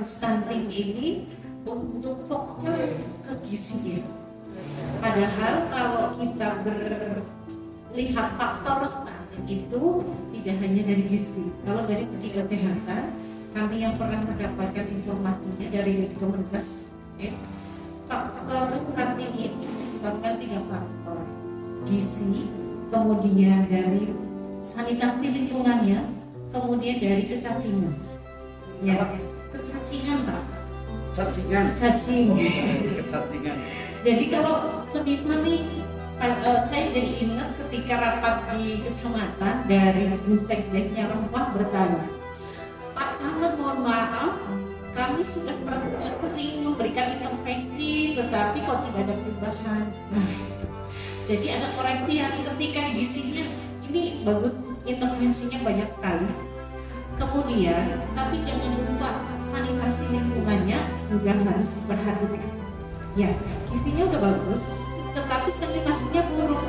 stunting ini untuk fokusnya ke gizi. Padahal kalau kita melihat faktor stunting itu tidak hanya dari gizi. Kalau dari segi kesehatan, kami yang pernah mendapatkan informasinya dari Kemenkes, faktor stunting itu disebabkan 3 faktor: gizi, kemudian dari sanitasi lingkungannya, kemudian dari kecacingan. Ya, kecacingan Pak. Cacingan. Cacing. Kecacingan. Jadi kalau semisal nih, saya jadi ingat ketika rapat di kecamatan dari Bu Sekdesnya Rempah bertanya, Pak Camat mohon maaf, kami sudah sering memberikan intervensi, tetapi kok tidak ada perubahan. Jadi ada koreksi yang ketika gizinya ini bagus, intervensinya banyak sekali. Kemudian, tapi jangan lupa sanitasi lingkungannya juga harus diperhatikan. Ya, gizinya udah bagus, tetapi sanitasinya buruk.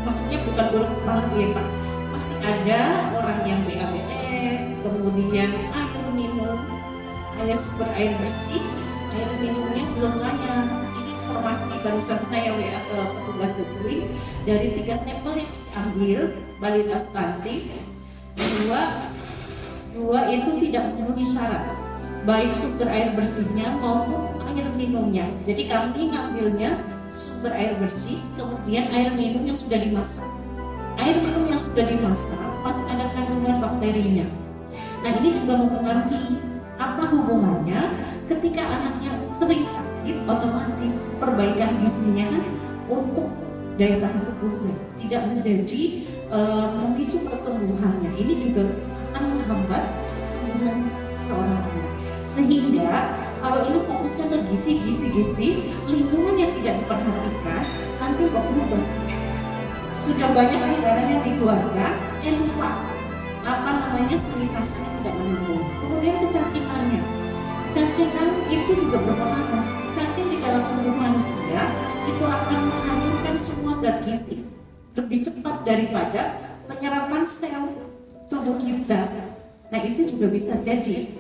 Maksudnya bukan buruk banget ya Pak. Masih ada orang yang BABS, kemudian sumber air bersih, air minumnya belum layak. Ini informasi barusan saya WA ke petugas Desli, dari 3 sampel yang diambil balita stunting, dua itu tidak memenuhi syarat, baik sumber air bersihnya maupun air minumnya. Jadi kami ngambilnya sumber air bersih, kemudian air minum yang sudah dimasak. Air minum yang sudah dimasak masih ada kandungan bakterinya. Nah ini juga mempengaruhi. Apa hubungannya? Ketika anaknya sering sakit, otomatis perbaikan gizinya kan untuk daya tahan tubuhnya tidak menjadi memicu pertumbuhannya. Ini juga akan menghambat pertumbuhan seorang anak. Sehingga kalau ini fokusnya ke gizi, lingkungan yang tidak diperhatikan, nanti berubah. Sudah banyak anggaran yang dikeluarkan, lupa sanitasinya tidak menanggung. Kemudian kecacingannya, cacingan itu juga berpengaruh. Cacing di dalam tubuh manusia itu akan menghancurkan semua zat gizi lebih cepat daripada penyerapan sel tubuh kita. Nah itu juga bisa jadi.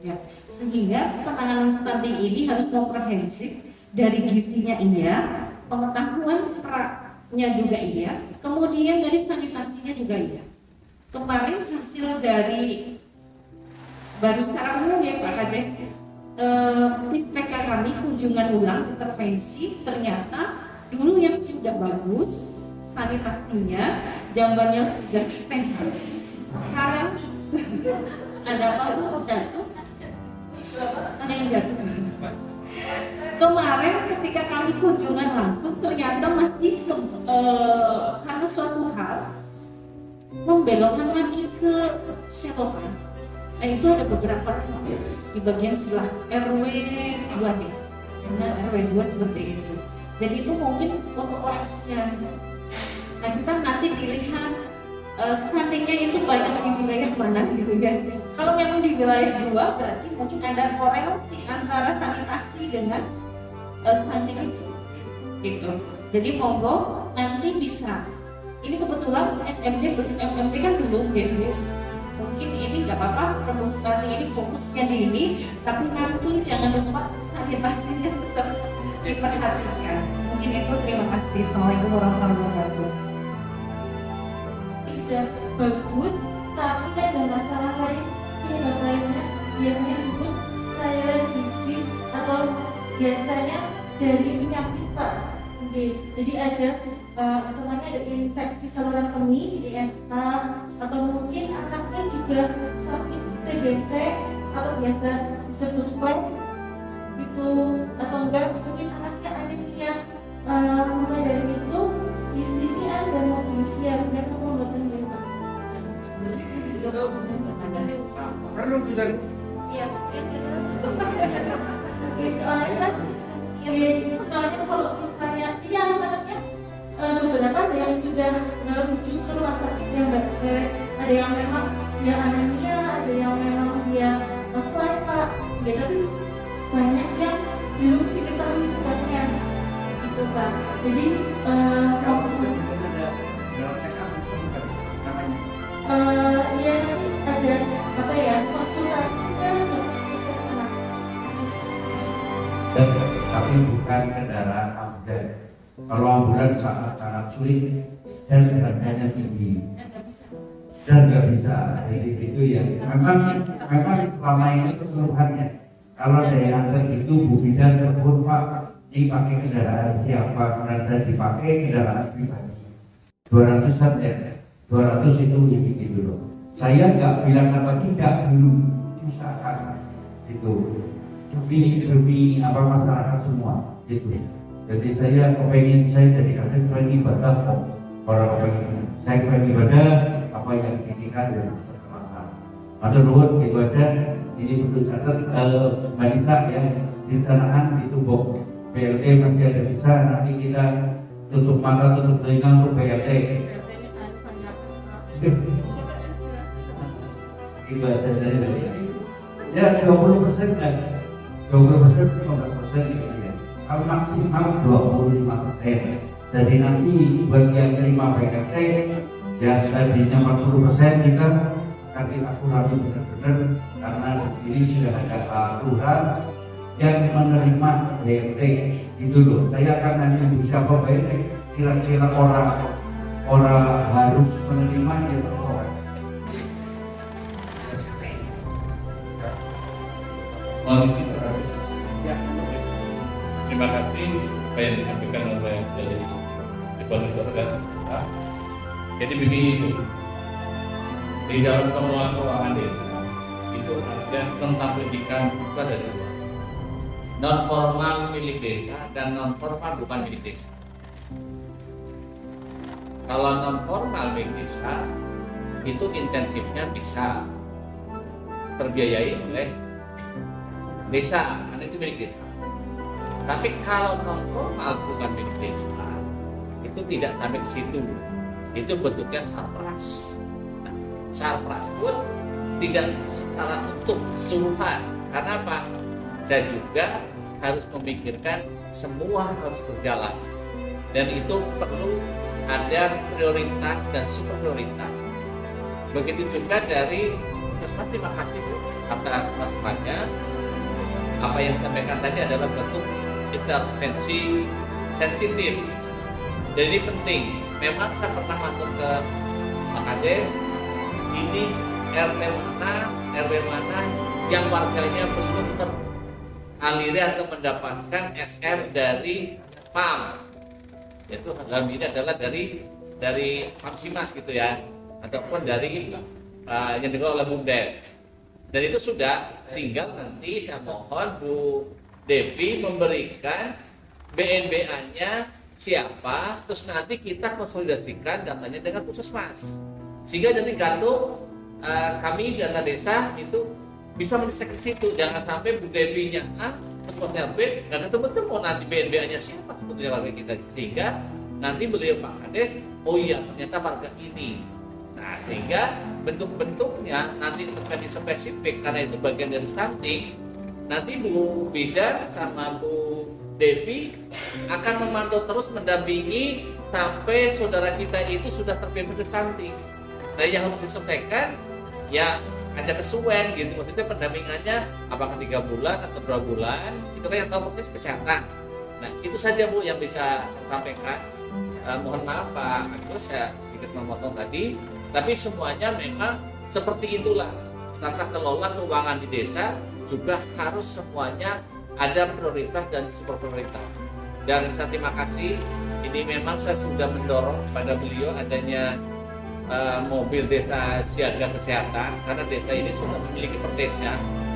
Ya, sehingga penanganan stunting ini harus komprehensif, dari gizinya iya, pengetahuan peraknya juga iya, kemudian dari sanitasinya juga iya. Kemarin hasil dari baru sekarang ya Pak Kades, PISPK kami kunjungan ulang intervensi, ternyata dulu yang sudah bagus sanitasinya, jambannya sudah sehat. Sekarang ada apa jatuh? Ada yang jatuh. Kemarin ketika kami kunjungan langsung ternyata masih karena suatu hal membelokkan lagi ke selokan. Nah itu ada beberapa di bagian sebelah RW 2 nih, sehingga RW 2 seperti itu. Jadi itu mungkin untuk koreksian. Nah kita nanti dilihat stuntingnya itu banyak di wilayah mana gitu ya. Kalau memang di wilayah 2 berarti mungkin ada korelasi antara sanitasi dengan stunting itu. Gitu. Jadi monggo nanti bisa. Ini kebetulan SMD kan belum ya. Mungkin ini nggak apa-apa, permusatan ini fokusnya di ini, tapi nanti jangan lupa sanitasinya tetap diperhatikan. Mungkin itu, terima kasih. Assalamualaikum warahmatullahi wabarakatuh. Sudah bagus, tapi kan ada masalah lain, penyebab lainnya biasanya disebut silent disease atau biasanya dari penyakit Pak. Jadi ada contohnya ada infeksi saluran kemih, ISK, atau mungkin anaknya juga sakit TBC atau biasa disebut flek itu, atau enggak mungkin anaknya anemia. Maka dari itu di sini ada magnesium dan pengobatan beta. Perlu juga. Iya, soalnya kan, soalnya kalau misalnya ini anak-anaknya beberapa ada yang sudah rujuk ke rumah sakit yang baik, ada yang memang dia anemia, ada yang memang dia flek Pak, ya, tapi banyak yang belum diketahui sebabnya gitu Pak. Jadi ya nanti ada apa ya konsultasi ke dokter spesialis anak dan tapi bukan kendaraan ambulan. Kalau ambulan sangat sulit dan harganya tinggi dan nggak bisa. Jadi itu ya memang selama ini keseluruhannya. Kalau dari antar itu Bu Bidan telepon, Pak, dipakai kendaraan siapa? Dan saya dipakai kendaraan pribadi. 200-an ya, 200 itu gitu loh. Saya nggak bilang apa tidak, belum diusahakan itu demi apa masyarakat semua gitu. Jadi saya kepengen saya jadi kades pengen ibadah kok, orang kepengen saya pengen ibadah apa yang diinginkan dan masalah. Atau nuwun gitu aja. Ini perlu catat Mbak Nisa ya, rencanaan itu Bok BLT masih ada sisa, nanti kita tutup mata tutup telinga untuk BLT. Itu aja dari ya 20% kan, 20% 15% gitu ya. Kalau maksimal 25%. Jadi nanti bagi yang terima BLT ya tadinya 40% kita akan diakurasi benar-benar karena di sini sudah ada aturan yang menerima BLT itu loh. Saya akan nanya siapa BLT, kira-kira orang harus menerima ya orang. Terima kasih apa yang disampaikan oleh Departemen dan jadi begini, di dalam pengelolaan keuangan desa itu ada tentang pendidikan juga ada dua, non formal milik desa dan non formal bukan milik desa. Kalau non formal milik desa itu intensifnya bisa terbiayai oleh desa, karena itu milik desa. Tapi kalau non formal bukan milik desa itu tidak sampai ke situ, itu bentuknya sarpras. Sarpras pun tidak secara utuh keseluruhan. Karena apa? Saya juga harus memikirkan semua harus berjalan, dan itu perlu ada prioritas dan super prioritas. Begitu juga dari Puskesmas. Terima kasih Bu atas masukannya. Apa yang disampaikan tadi adalah bentuk intervensi sensitif. Jadi penting. Memang saya pernah masuk ke Pak Kades, ini RT mana yang warganya belum teraliri atau mendapatkan SR dari PAM. Itu dalam ini adalah dari PAMSIMAS gitu ya, ataupun dari yang dikelola oleh BUMDes. Dan itu sudah tinggal nanti saya mohon Bu Devi memberikan BNBA-nya siapa, terus nanti kita konsolidasikan datanya dengan Puskesmas, sehingga nanti gantung kami dana desa itu bisa mendesak ke situ. Jangan sampai Bu Devi-nya A, Puskesmasnya B, dan ketemu nanti BNBA-nya siapa sebetulnya warga kita, sehingga nanti beliau Pak Kades, oh iya ternyata warga ini. Nah sehingga bentuk-bentuknya nanti menjadi spesifik karena itu bagian dari stunting. Nanti Bu Bidan sama Bu Devi akan memantau terus mendampingi sampai saudara kita itu sudah terbebas dari stunting. Nah yang harus diselesaikan ya ajak kesuwen gitu, maksudnya pendampingannya apakah 3 bulan atau 2 bulan, itu kan yang tahu proses kesehatan. Nah itu saja Bu yang bisa saya sampaikan. Mohon maaf Pak Agus, saya sedikit memotong tadi, tapi semuanya memang seperti itulah tata kelola keuangan di desa, juga harus semuanya ada prioritas dan super prioritas. Dan saya terima kasih, ini memang saya sudah mendorong pada beliau adanya mobil desa siaga kesehatan, karena desa ini sudah memiliki perdesnya.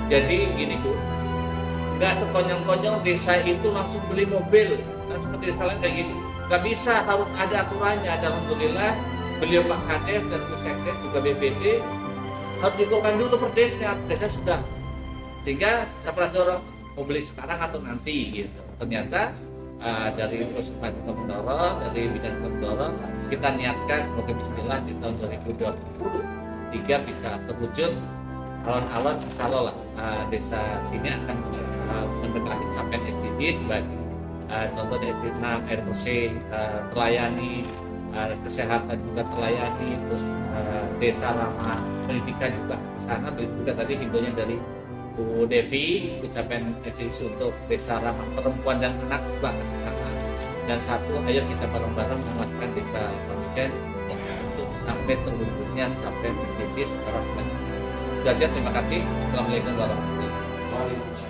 Jadi gini Bu, nggak sekonyong-konyong desa itu langsung beli mobil, kan seperti desa lain kayak gitu. Nggak bisa, harus ada aturannya. Alhamdulillah beliau Pak Kades dan Bu Sekdes juga BPD harus ditentukan dulu perdesnya sudah. Sehingga saya pernah dorong mau beli sekarang atau nanti gitu. Ternyata dari Puskesmas kita mendorong, dari Bidan kita mendorong, kita niatkan semoga bismillah di tahun 2023 bisa terwujud. Alon-alon insya Allah desa sini akan mendekati capaian SDGs, sebagai contoh dari SDG 6, air bersih terlayani, kesehatan juga terlayani, terus desa ramah pendidikan juga di sana. Begitu juga tadi himbauannya dari Bu Devi, ucapan edisi untuk Desa Ramah Perempuan dan Anak banget sama. Dan satu, ayo kita bareng-bareng menguatkan Desa Pamijen untuk sampai terwujudnya, sampai menjadi secara benar. Terima kasih. Assalamualaikum warahmatullahi wabarakatuh.